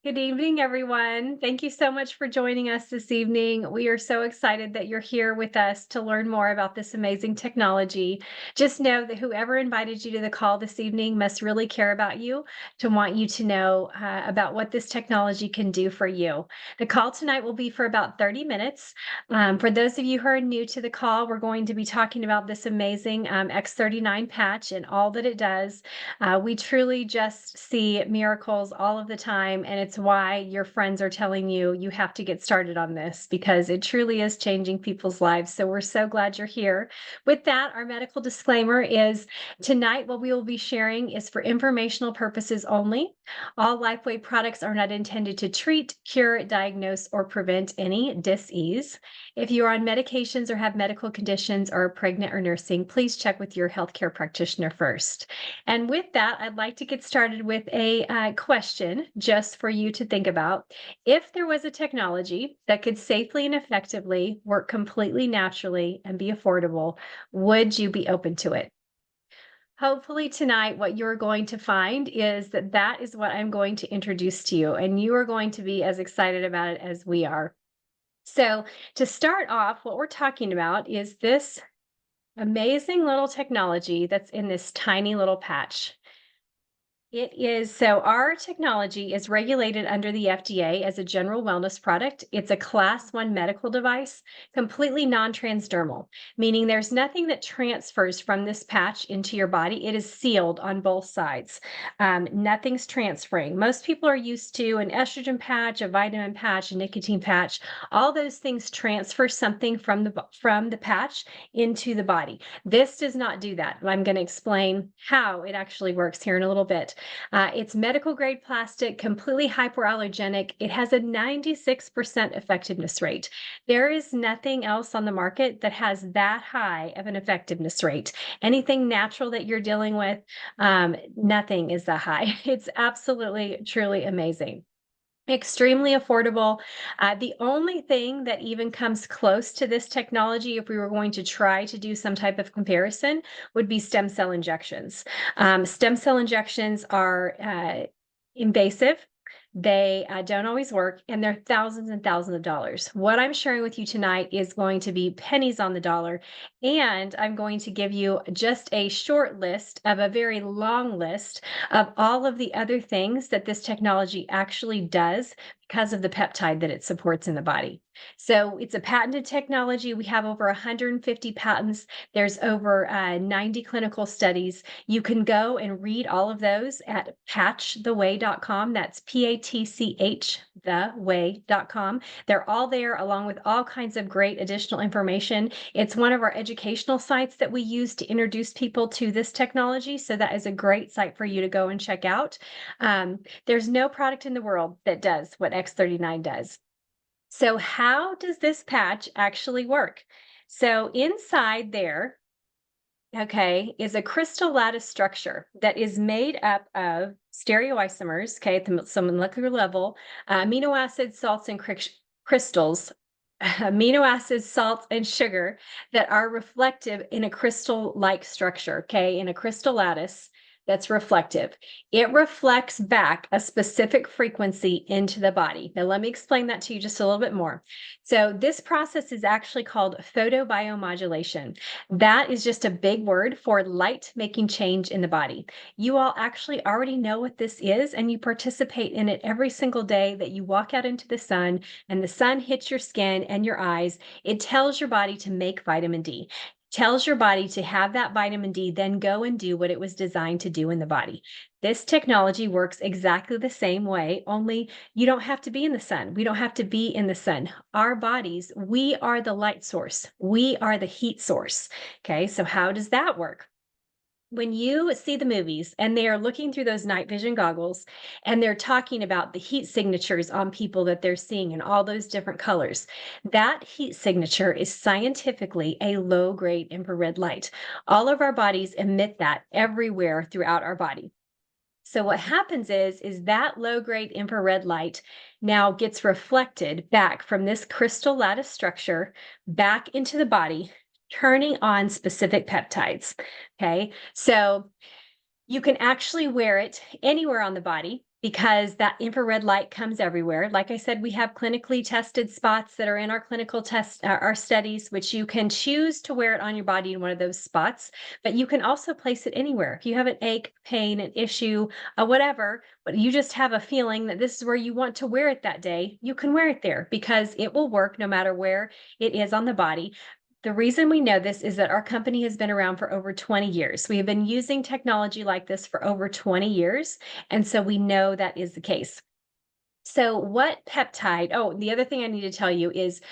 Good evening, everyone. Thank you so much for joining us this evening. We are so excited that you're here with us to learn more about this amazing technology. Just know that whoever invited you to the call this evening must really care about you to want you to know about what this technology can do for you. The call tonight will be for about 30 minutes. For those of you who are new to the call, we're going to be talking about this amazing X39 patch and all that it does. We truly just see miracles all of the time, and it's why your friends are telling you you have to get started on this because it truly is changing people's lives. So we're so glad you're here. With that, our medical disclaimer is tonight what we will be sharing is for informational purposes only. All LifeWay products are not intended to treat, cure, diagnose, or prevent any dis-ease. If you are on medications or have medical conditions or are pregnant or nursing, please check with your healthcare practitioner first. And with that, I'd like to get started with a question just for you to think about. If there was a technology that could safely and effectively work completely naturally and be affordable, would you be open to it? Hopefully, tonight, what you're going to find is that that is what I'm going to introduce to you, and you are going to be as excited about it as we are. So, to start off, what we're talking about is this amazing little technology that's in this tiny little patch. It is so our technology is regulated under the FDA as a general wellness product. It's a class 1 medical device, completely non-transdermal, meaning there's nothing that transfers from this patch into your body. It is sealed on both sides. Nothing's transferring. Most people are used to an estrogen patch, a vitamin patch, a nicotine patch. All those things transfer something from the patch into the body. This does not do that. I'm going to explain how it actually works here in a little bit. It's medical grade plastic, completely hypoallergenic. It has a 96% effectiveness rate. There is nothing else on the market that has that high of an effectiveness rate. Anything natural that you're dealing with, nothing is that high. It's absolutely, truly amazing. Extremely affordable. The only thing that even comes close to this technology, if we were going to try to do some type of comparison, would be stem cell injections. Stem cell injections are invasive. They don't always work, and they're thousands and thousands of dollars. What I'm sharing with you tonight is going to be pennies on the dollar, and I'm going to give you just a short list of a very long list of all of the other things that this technology actually does because of the peptide that it supports in the body. So it's a patented technology. We have over 150 patents. There's over 90 clinical studies. You can go and read all of those at patchtheway.com. That's PATCH theway.com. They're all there along with all kinds of great additional information. It's one of our educational sites that we use to introduce people to this technology. So that is a great site for you to go and check out. There's no product in the world that does what X39 does. So how does this patch actually work? So inside there, okay, is a crystal lattice structure that is made up of stereoisomers, okay, at the some molecular level, amino acids, salts, and crystals, amino acids, salts, and sugar that are reflective in a crystal-like structure, okay, in a crystal lattice that's reflective. It reflects back a specific frequency into the body. Now, let me explain that to you just a little bit more. So, this process is actually called photobiomodulation. That is just a big word for light making change in the body. You all actually already know what this is, and you participate in it every single day that you walk out into the sun and the sun hits your skin and your eyes. It tells your body to make vitamin D, tells your body to have that vitamin D, then go and do what it was designed to do in the body. This technology works exactly the same way, only you don't have to be in the sun. We don't have to be in the sun. Our bodies, we are the light source, we are the heat source. Okay, so how does that work? When you see the movies and they are looking through those night vision goggles and they're talking about the heat signatures on people that they're seeing in all those different colors, that heat signature is scientifically a low grade infrared light. All of our bodies emit that everywhere throughout our body. So what happens is that low grade infrared light now gets reflected back from this crystal lattice structure back into the body, turning on specific peptides. Okay. So you can actually wear it anywhere on the body. because that infrared light comes everywhere. Like I said, we have clinically tested spots that are in our clinical test, our studies, which you can choose to wear it on your body in one of those spots, but you can also place it anywhere. If you have an ache, pain, an issue, whatever, but you just have a feeling that this is where you want to wear it that day, you can wear it there because it will work no matter where it is on the body. The reason we know this is that our company has been around for over 20 years. We have been using technology like this for over 20 years. And so we know that is the case. So, what peptide? Oh, the other thing I need to tell you is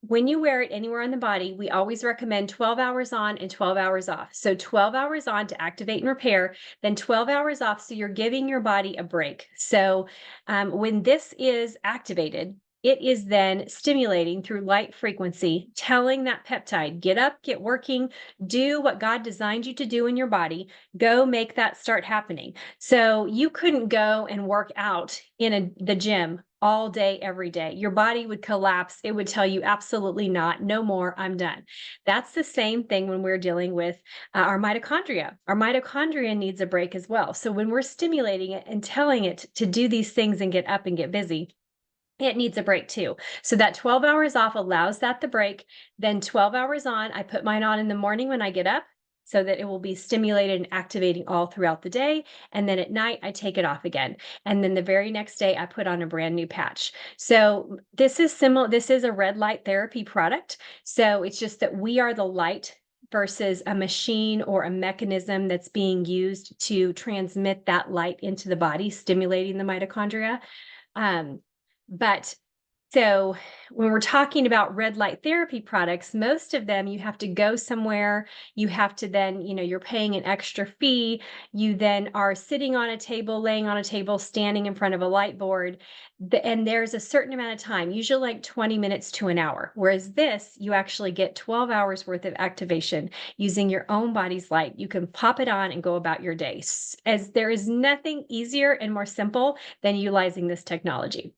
when you wear it anywhere on the body, we always recommend 12 hours on and 12 hours off. So 12 hours on to activate and repair, then 12 hours off. So you're giving your body a break. So when this is activated, it is then stimulating through light frequency, telling that peptide, get up, get working, do what God designed you to do in your body, go make that start happening. So you couldn't go and work out in the gym all day, every day. Your body would collapse. It would tell you, absolutely not, no more, I'm done. That's the same thing when we're dealing with our mitochondria. Our mitochondria needs a break as well. So when we're stimulating it and telling it to do these things and get up and get busy, it needs a break too. So that 12 hours off allows that the break. Then 12 hours on, I put mine on in the morning when I get up so that it will be stimulated and activating all throughout the day. And then at night, I take it off again. And then the very next day, I put on a brand new patch. So this is similar. This is a red light therapy product. So it's just that we are the light versus a machine or a mechanism that's being used to transmit that light into the body, stimulating the mitochondria. Um, but so when we're talking about red light therapy products, most of them you have to go somewhere, you have to then, you're paying an extra fee, you then are sitting on a table, laying on a table, standing in front of a light board, and there's a certain amount of time, usually like 20 minutes to an hour. Whereas this, you actually get 12 hours worth of activation using your own body's light. You can pop it on and go about your day. As there is nothing easier and more simple than utilizing this technology.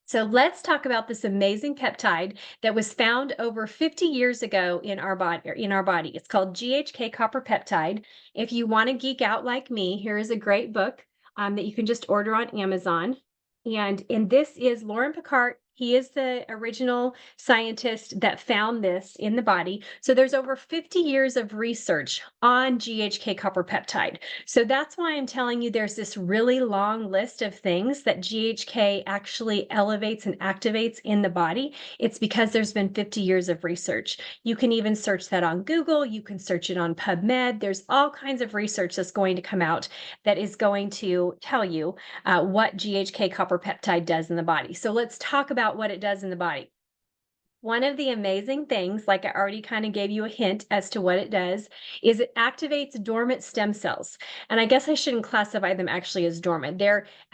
So let's talk about this amazing peptide that was found over 50 years ago in our body. It's called GHK copper peptide. If you want to geek out like me, here is a great book that you can just order on Amazon. And this is Lauren Picard. He is the original scientist that found this in the body. So there's over 50 years of research on GHK copper peptide. So that's why I'm telling you there's this really long list of things that GHK actually elevates and activates in the body. It's because there's been 50 years of research. You can even search that on Google. You can search it on PubMed. There's all kinds of research that's going to come out that is going to tell you what GHK copper peptide does in the body. So let's talk about what it does in the body. One of the amazing things, like I already kind of gave you a hint as to what it does, is it activates dormant stem cells. And I guess I shouldn't classify them actually as dormant.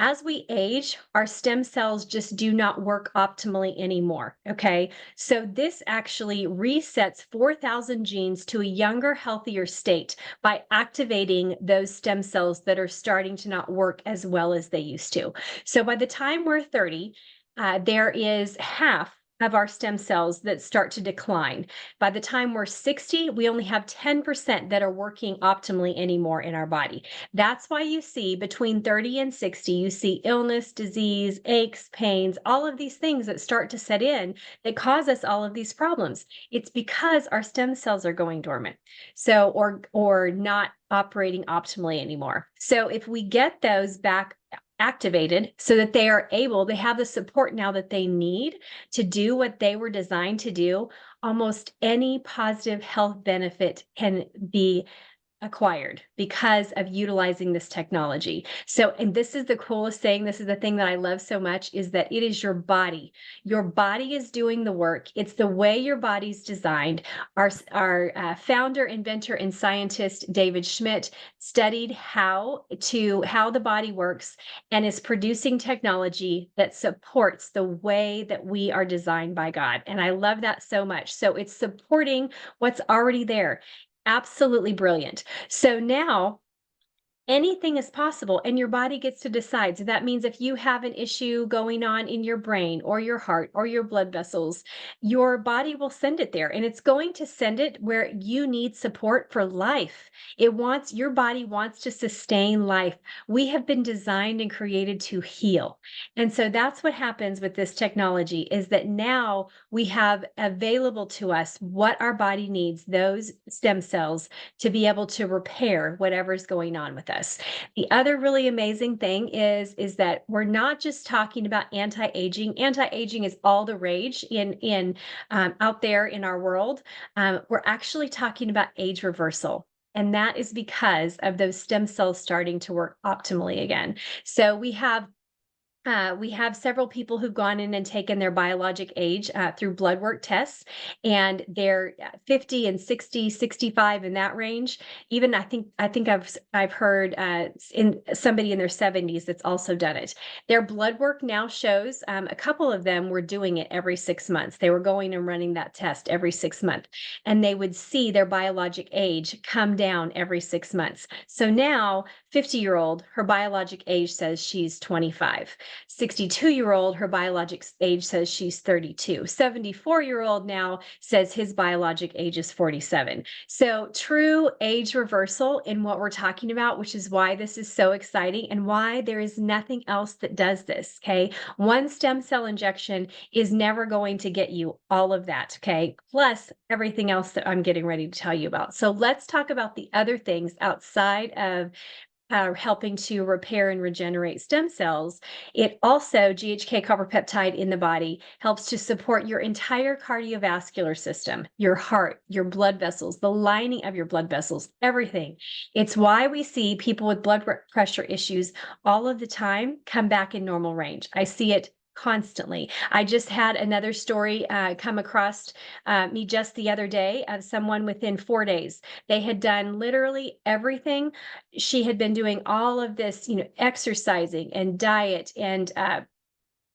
As we age, our stem cells just do not work optimally anymore. Okay. So this actually resets 4,000 genes to a younger, healthier state by activating those stem cells that are starting to not work as well as they used to. So by the time we're 30, there is half of our stem cells that start to decline. By the time we're 60, we only have 10% that are working optimally anymore in our body. That's why you see between 30 and 60, you see illness, disease, aches, pains, all of these things that start to set in that cause us all of these problems. It's because our stem cells are going dormant. So, or not operating optimally anymore. So if we get those back activated so that they have the support now that they need to do what they were designed to do, almost any positive health benefit can be acquired because of utilizing this technology. So, and this is the coolest thing. This is the thing that I love so much is that it is your body. Your body is doing the work. It's the way your body's designed. Our founder, inventor, and scientist, David Schmidt, studied how the body works and is producing technology that supports the way that we are designed by God. And I love that so much. So it's supporting what's already there. Absolutely brilliant. So now Anything is possible, and your body gets to decide. So that means if you have an issue going on in your brain or your heart or your blood vessels, your body will send it there, and it's going to send it where you need support for life. Your body wants to sustain life. We have been designed and created to heal. And so that's what happens with this technology is that now we have available to us what our body needs, those stem cells to be able to repair whatever's going on with us. The other really amazing thing is that we're not just talking about anti-aging. Anti-aging is all the rage in out there in our world. We're actually talking about age reversal. And that is because of those stem cells starting to work optimally again. So we have several people who've gone in and taken their biologic age through blood work tests, and they're 50 and 60, 65 in that range. Even I think I've heard in somebody in their 70s that's also done it. Their blood work now shows a couple of them were doing it every 6 months. They were going and running that test every 6 months, and they would see their biologic age come down every 6 months. So now, 50-year-old, her biologic age says she's 25. 62-year-old, her biologic age says she's 32. 74-year-old now says his biologic age is 47. So true age reversal in what we're talking about, which is why this is so exciting and why there is nothing else that does this, okay? One stem cell injection is never going to get you all of that, okay? Plus everything else that I'm getting ready to tell you about. So let's talk about the other things outside of helping to repair and regenerate stem cells. It also, GHK copper peptide in the body, helps to support your entire cardiovascular system, your heart, your blood vessels, the lining of your blood vessels, everything. It's why we see people with blood pressure issues all of the time come back in normal range. I see it constantly. I just had another story come across me just the other day of someone within 4 days. They had done literally everything. She had been doing all of this, exercising and diet and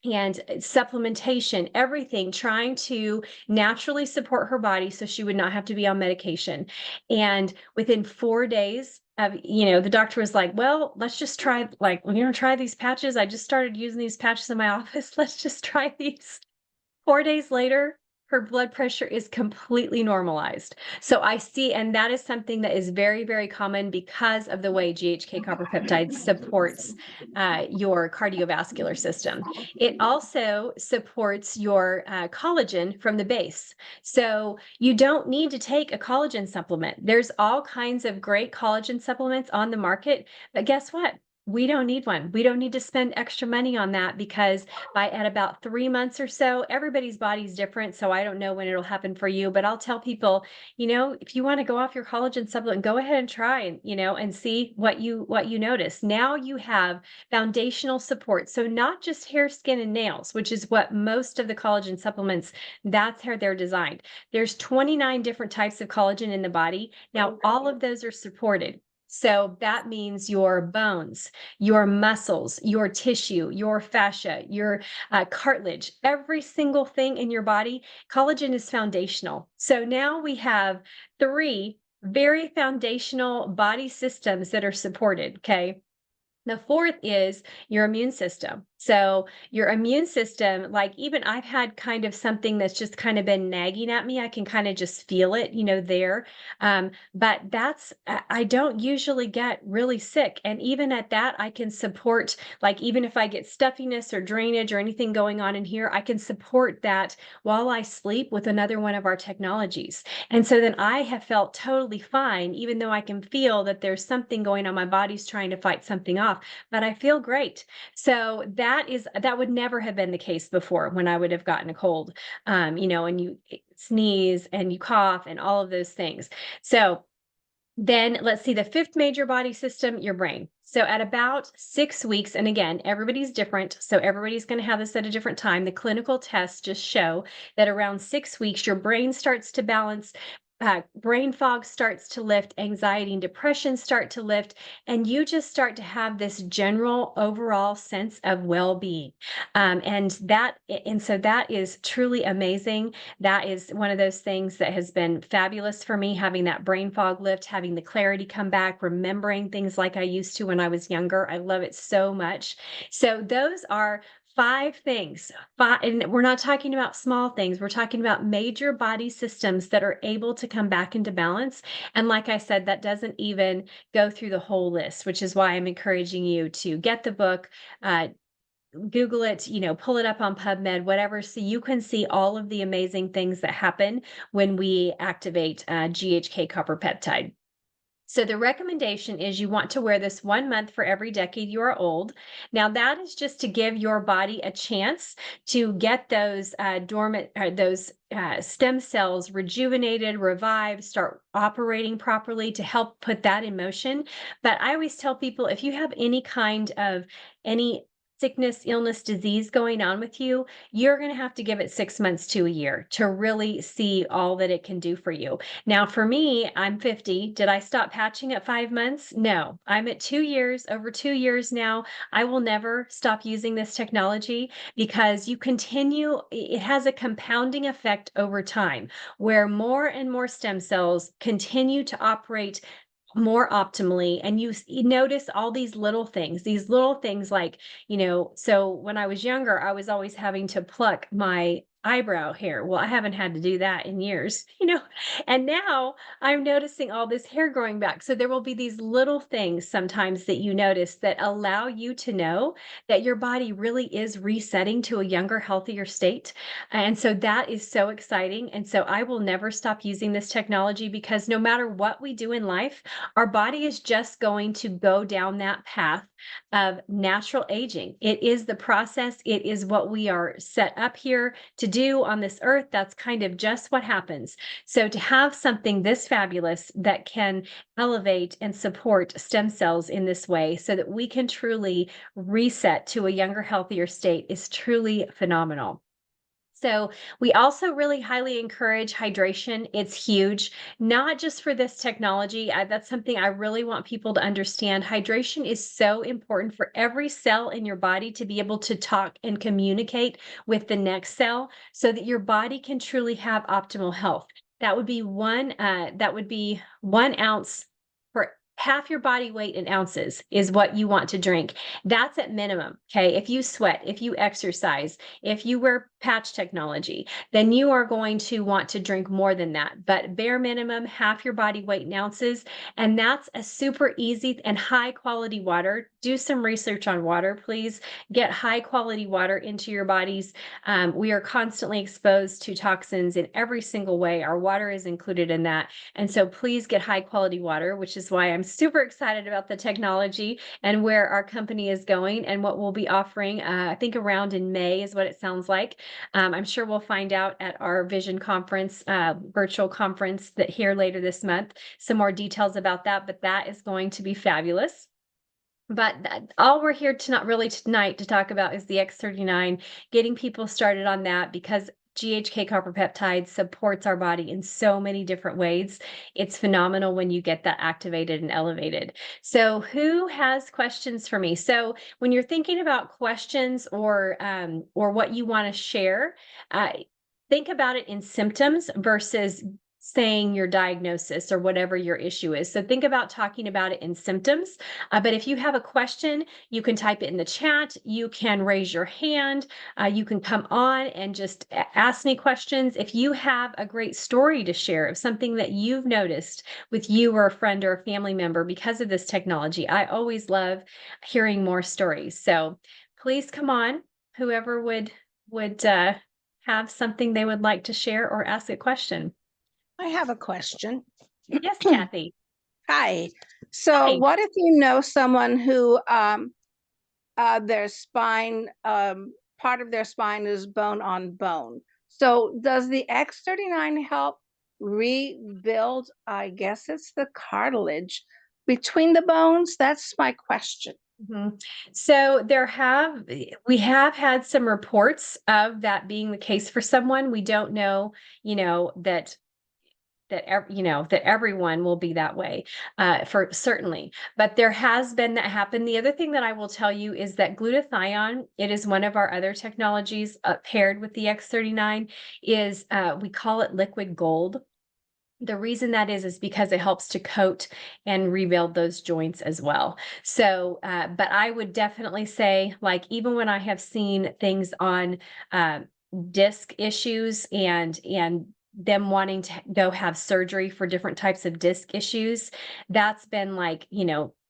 supplementation, everything, trying to naturally support her body so she would not have to be on medication. And within 4 days of, the doctor was like, well, let's just try, like, try these patches. I just started using these patches in my office. Let's just try these. 4 days later, her blood pressure is completely normalized. So I see, and that is something that is very, very common because of the way GHK copper peptide supports your cardiovascular system. It also supports your collagen from the base. So you don't need to take a collagen supplement. There's all kinds of great collagen supplements on the market, but guess what? We don't need one. We don't need to spend extra money on that because at about 3 months or so, everybody's body's different. So I don't know when it'll happen for you, but I'll tell people, if you want to go off your collagen supplement, go ahead and try and see what you notice. Now you have foundational support. So not just hair, skin, and nails, which is what most of the collagen supplements, that's how they're designed. There's 29 different types of collagen in the body. Now all of those are supported. So that means your bones, your muscles, your tissue, your fascia, your cartilage, every single thing in your body, collagen is foundational. So now we have three very foundational body systems that are supported, okay? The fourth is your immune system. So your immune system, like even I've had kind of something that's just kind of been nagging at me. I can kind of just feel it, there. But I don't usually get really sick. And even at that, I can support, like even if I get stuffiness or drainage or anything going on in here, I can support that while I sleep with another one of our technologies. And so then I have felt totally fine, even though I can feel that there's something going on. My body's trying to fight something off, but I feel great. So that would never have been the case before when I would have gotten a cold, and you sneeze and you cough and all of those things. So then let's see the fifth major body system, your brain. So at about 6 weeks, and again, everybody's different. So everybody's going to have this at a different time. The clinical tests just show that around 6 weeks, your brain starts to balance brain fog starts to lift, anxiety and depression start to lift, and you just start to have this general overall sense of well-being. And so that is truly amazing. That is one of those things that has been fabulous for me, having that brain fog lift, having the clarity come back, remembering things like I used to when I was younger. I love it so much. So those are 5 things. And we're not talking about small things. We're talking about major body systems that are able to come back into balance. And like I said, that doesn't even go through the whole list, which is why I'm encouraging you to get the book, Google it, pull it up on PubMed, whatever, so you can see all of the amazing things that happen when we activate GHK copper peptide. So the recommendation is you want to wear this 1 month for every decade you are old. Now that is just to give your body a chance to get those dormant, those stem cells rejuvenated, revived, start operating properly to help put that in motion. But I always tell people, if you have any kind of any sickness, illness, disease going on with you, you're going to have to give it 6 months to a year to really see all that it can do for you. Now, for me, I'm 50. Did I stop patching at 5 months? No, I'm at 2 years, over 2 years now. I will never stop using this technology because it has a compounding effect over time where more and more stem cells continue to operate more optimally, and you notice all these little things like, so when I was younger I was always having to pluck my eyebrow hair. Well, I haven't had to do that in years, and now I'm noticing all this hair growing back. So there will be these little things sometimes that you notice that allow you to know that your body really is resetting to a younger, healthier state. And so that is so exciting, and so I will never stop using this technology because no matter what we do in life, our body is just going to go down that path of natural aging. It is the process. It is what we are set up here to do on this earth. That's kind of just what happens. So to have something this fabulous that can elevate and support stem cells in this way so that we can truly reset to a younger, healthier state is truly phenomenal. So we also really highly encourage hydration. It's huge, not just for this technology. That's something I really want people to understand. Hydration is so important for every cell in your body to be able to talk and communicate with the next cell so that your body can truly have optimal health. That would be 1 ounce for half your body weight in ounces is what you want to drink. That's at minimum. Okay. If you sweat, if you exercise, if you wear patch technology, then you are going to want to drink more than that. But bare minimum, half your body weight in ounces. And that's a super easy and high quality water. Do some research on water, please. Get high quality water into your bodies. We are constantly exposed to toxins in every single way. Our water is included in that. And so please get high quality water, which is why I'm super excited about the technology and where our company is going and what we'll be offering. I think around in May is what it sounds like. I'm sure we'll find out at our Vision conference, virtual conference that here later this month, some more details about that, but that is going to be fabulous. But all we're here to not really tonight to talk about is the X39, getting people started on that because GHK copper peptide supports our body in so many different ways. It's phenomenal when you get that activated and elevated. So who has questions for me? So when you're thinking about questions or what you want to share, think about it in symptoms versus saying your diagnosis or whatever your issue is. So think about talking about it in symptoms. But if you have a question, you can type it in the chat. You can raise your hand. You can come on and just ask me questions. If you have a great story to share of something that you've noticed with you or a friend or a family member because of this technology, I always love hearing more stories. So please come on, whoever would have something they would like to share or ask a question. I have a question. Yes, Kathy. Hi. So Hi. what if you know someone who their spine, part of their spine is bone on bone? So does the X39 help rebuild, I guess it's the cartilage between the bones? That's my question. Mhm. So we have had some reports of that being the case for someone. We don't know, that that everyone will be that way, for certainly. But there has been that happen. The other thing that I will tell you is that glutathione, it is one of our other technologies, paired with the X39, is we call it liquid gold. The reason that is because it helps to coat and rebuild those joints as well. So, but I would definitely say, like, even when I have seen things on uh, disc issues and them wanting to go have surgery for different types of disc issues, that's been like,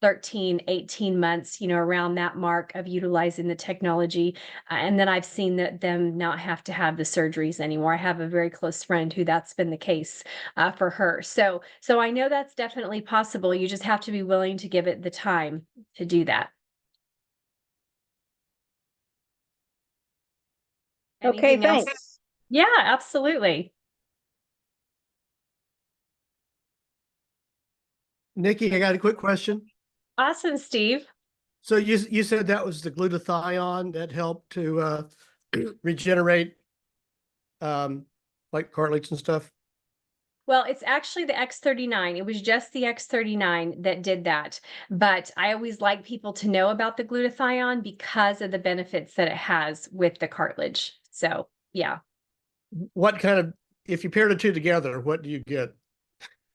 13, 18 months, around that mark of utilizing the technology. And then I've seen them not have to have the surgeries anymore. I have a very close friend who that's been the case for her. So I know that's definitely possible. You just have to be willing to give it the time to do that. Okay, Anything else? thanks. Yeah, absolutely. Nikki, I got a quick question. Awesome, Steve. So you said that was the glutathione that helped to regenerate like cartilage and stuff? Well, it's actually the X39. It was just the X39 that did that. But I always like people to know about the glutathione because of the benefits that it has with the cartilage. So, yeah. What kind of, if you pair the two together, what do you get?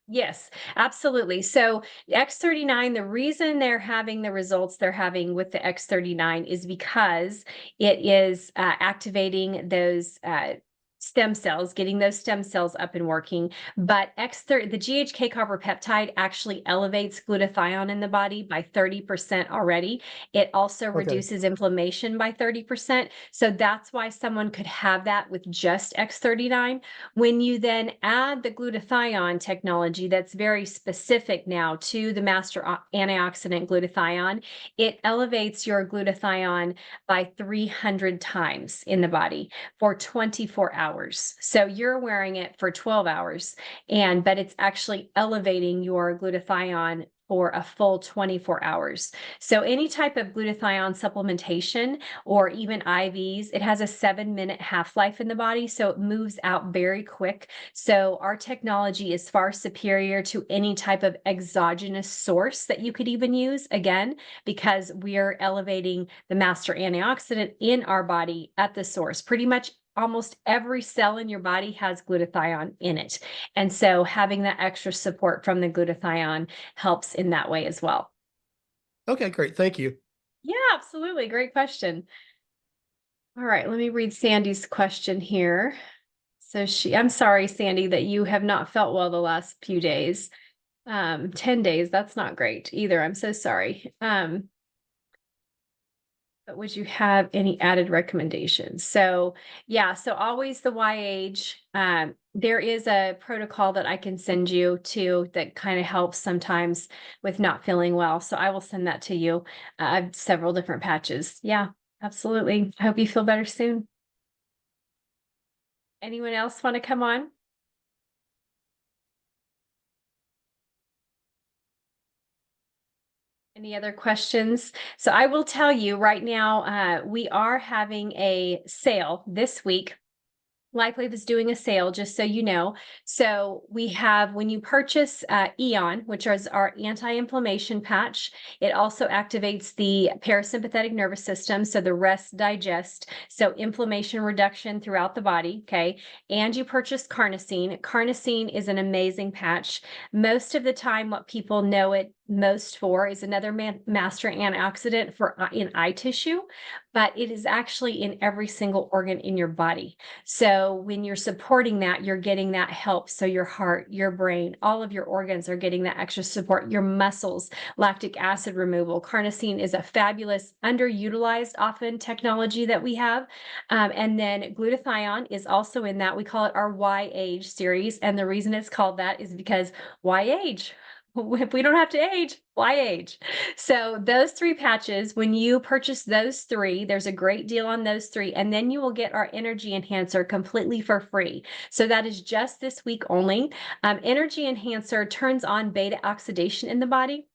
Yes, absolutely. So X39, the reason they're having the results they're having with the X39 is because it is activating those stem cells, getting those stem cells up and working. But the GHK copper peptide actually elevates glutathione in the body by 30% already. It also Okay. reduces inflammation by 30%. So that's why someone could have that with just X39. When you then add the glutathione technology that's very specific now to the master antioxidant glutathione, it elevates your glutathione by 300 times in the body for 24 hours. So you're wearing it for 12 hours, but it's actually elevating your glutathione for a full 24 hours. So any type of glutathione supplementation or even IVs, it has a 7-minute half-life in the body, so it moves out very quick. So our technology is far superior to any type of exogenous source that you could even use, again, because we're elevating the master antioxidant in our body at the source. Pretty much almost every cell in your body has glutathione in it. And so having that extra support from the glutathione helps in that way as well. Okay, great. Thank you. Yeah, absolutely. Great question. All right, let me read Sandy's question here. So I'm sorry, Sandy, that you have not felt well the last few days. 10 days, that's not great either. I'm so sorry. But would you have any added recommendations? So yeah, so always the YH. There is a protocol that I can send you to that kind of helps sometimes with not feeling well. So I will send that to you. I have several different patches. Yeah, absolutely. I hope you feel better soon. Anyone else want to come on? Any other questions? So I will tell you right now, we are having a sale this week. Likely is doing a sale, just so you know. So we have, when you purchase Eon, which is our anti-inflammation patch, it also activates the parasympathetic nervous system, so the rest digest, so inflammation reduction throughout the body, okay? And you purchase carnosine. Carnosine is an amazing patch. Most of the time, what people know it most for is another master antioxidant for in eye tissue, but it is actually in every single organ in your body. So when you're supporting that, you're getting that help. So your heart, your brain, all of your organs are getting that extra support. Your muscles, lactic acid removal. Carnosine is a fabulous, underutilized often technology that we have. And then glutathione is also in that. We call it our Y-Age series. And the reason it's called that is because Y-Age. If we don't have to age, why age? So those 3 patches, when you purchase those 3, there's a great deal on those 3, and then you will get our energy enhancer completely for free. So that is just this week only. Energy enhancer turns on beta oxidation in the body.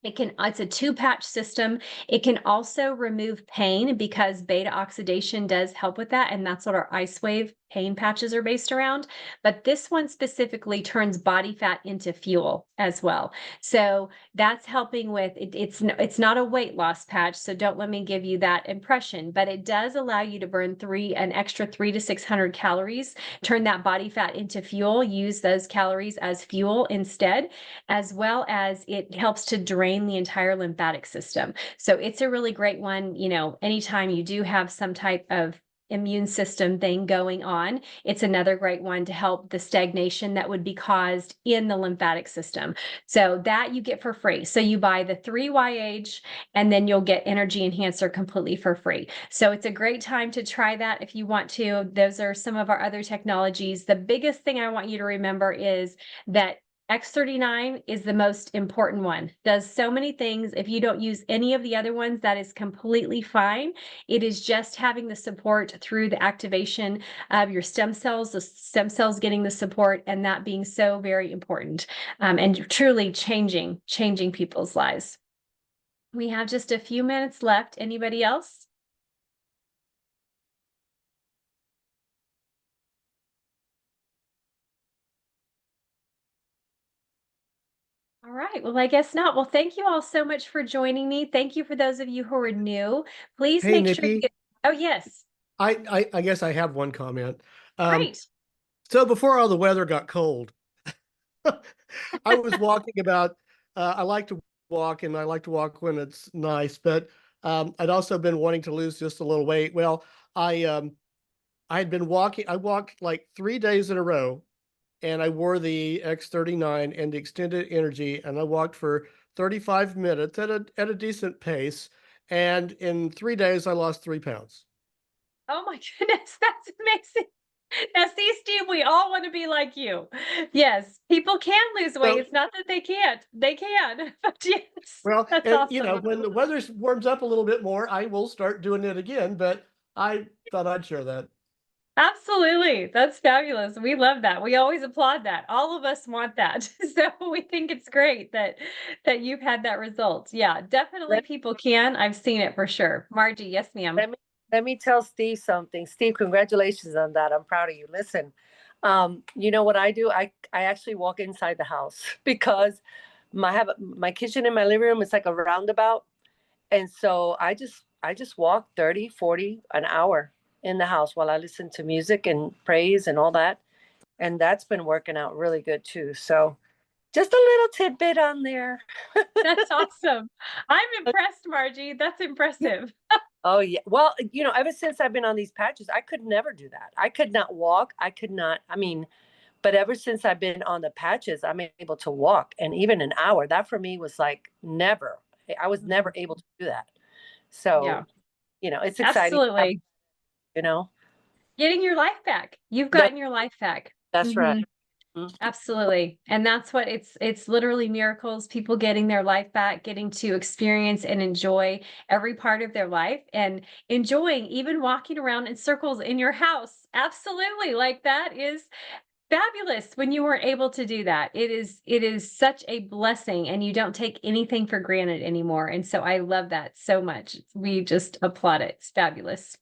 It's a 2-patch system. It can also remove pain because beta oxidation does help with that. And that's what our ice wave pain patches are based around, but this one specifically turns body fat into fuel as well. So that's helping with it. It's not a weight loss patch, so don't let me give you that impression, but it does allow you to burn an extra 300 to 600 calories, turn that body fat into fuel, use those calories as fuel instead, as well as it helps to drain the entire lymphatic system. So it's a really great one, anytime you do have some type of immune system thing going on, it's another great one to help the stagnation that would be caused in the lymphatic system. So that you get for free. So you buy the 3YH and then you'll get Energy Enhancer completely for free. So it's a great time to try that if you want to. Those are some of our other technologies. The biggest thing I want you to remember is that X39 is the most important one. Does so many things. If you don't use any of the other ones, that is completely fine. It is just having the support through the activation of your stem cells, the stem cells getting the support, and that being so very important, and truly changing people's lives. We have just a few minutes left. Anybody else? All right. Well, I guess not. Well, thank you all so much for joining me. Thank you for those of you who are new. Please Hey, make sure you Nikki, get. Oh, yes. I guess I have one comment. Great. So before all the weather got cold, I was walking about, I like to walk and I like to walk when it's nice, but I'd also been wanting to lose just a little weight. Well, I had been walking, I walked like 3 days in a row and I wore the X39 and the extended energy, and I walked for 35 minutes at a decent pace. And in 3 days, I lost 3 pounds. Oh my goodness, that's amazing. Now, see, Steve, we all want to be like you. Yes, people can lose weight. So, It's not that they can't. They can. But yes, well, that's and awesome. when the weather warms up a little bit more, I will start doing it again. But I thought I'd share that. Absolutely. That's fabulous. We love that. We always applaud that. All of us want that. So we think it's great that you've had that result. Yeah, definitely Let, people can. I've seen it for sure. Margie, yes, ma'am. let me tell Steve something. Steve, congratulations on that. I'm proud of you. Listen, you know what I do? I actually walk inside the house because my kitchen in my living room is like a roundabout. And so I just walk 30, 40 an hour in the house while I listen to music and praise and all that. And that's been working out really good too. So just a little tidbit on there. That's awesome. I'm impressed, Margie. That's impressive. Oh yeah. Well, ever since I've been on these patches, I could never do that. I could not walk. I could not, but ever since I've been on the patches, I'm able to walk. And even an hour, that for me was like never. I was never able to do that. So, Yeah, it's exciting. absolutely. You know, Getting your life back. You've that, gotten your life back. that's right. Mhm. Absolutely. And that's what it's literally miracles, people getting their life back, getting to experience and enjoy every part of their life and enjoying even walking around in circles in your house. Absolutely. Like that is fabulous when you weren't able to do that. It is such a blessing and you don't take anything for granted anymore. And so I love that so much. We just applaud it. It's fabulous.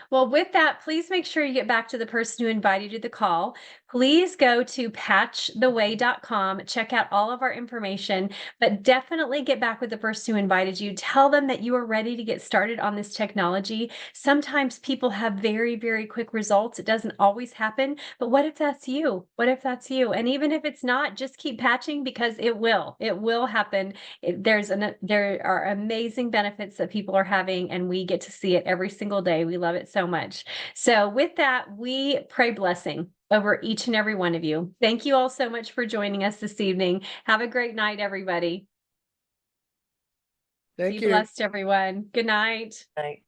Well, with that, please make sure you get back to the person who invited you to the call. Please go to patchtheway.com, check out all of our information, but definitely get back with the person who invited you. Tell them that you are ready to get started on this technology. Sometimes people have very, very quick results. It doesn't always happen, but what if that's you? What if that's you? And even if it's not, just keep patching because it will. It will happen. There are amazing benefits that people are having, and we get to see it every single day. We love it so much. So with that, we pray blessing over each and every one of you. Thank you all so much for joining us this evening. Have a great night, everybody. Thank Be you. blessed, everyone. Good night. Right.